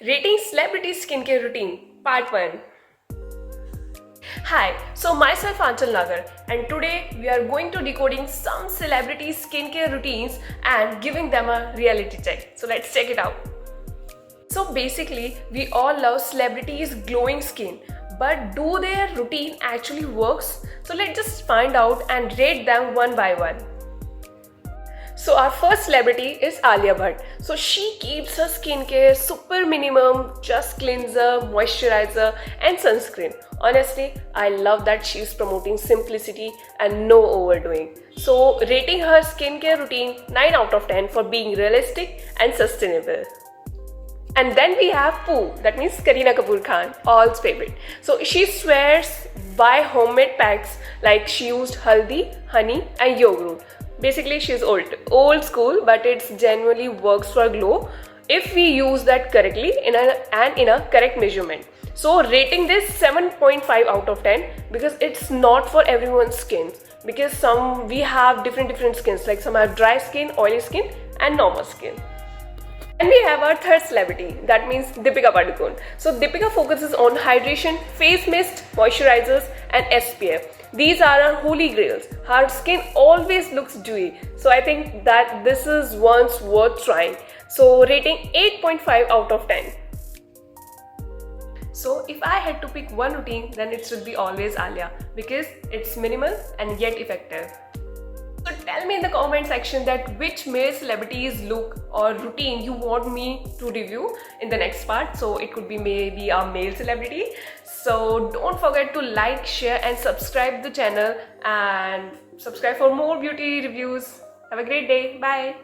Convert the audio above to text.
Rating Celebrity Skincare Routine Part 1. Hi, so myself Aanchal and today we are going to decoding some celebrity skincare routines and giving them a reality check. So let's check it out. So basically, we all love celebrities' glowing skin, but do their routine actually works? So let's just find out and rate them one by one. So our first celebrity is Alia Bhatt. So she keeps her skincare super minimum, just cleanser, moisturizer and sunscreen. Honestly, I love that she's promoting simplicity and no overdoing. So rating her skincare routine 9 out of 10 for being realistic and sustainable. And then we have Pooh, that means Kareena Kapoor Khan, all's favorite. So she swears by homemade packs like she used haldi, honey and yogurt. Basically she's old school, but it genuinely works for glow if we use that correctly in a correct measurement. So rating this 7.5 out of 10 because it's not for everyone's skin, because we have different skins, like some have dry skin, oily skin and normal skin. And we have our third celebrity, that means Deepika Padukone. So Deepika focuses on hydration, face mist, moisturizers and SPF. These are our holy grails. Her skin always looks dewy. So I think that this is once worth trying. So rating 8.5 out of 10. So if I had to pick one routine, then it should be always Alia, because it's minimal and yet effective. So tell me in the comment section that which male celebrities look or routine you want me to review in the next part. So it could be maybe a male celebrity. So don't forget to like, share and subscribe the channel and subscribe for more beauty reviews. Have a great day. Bye.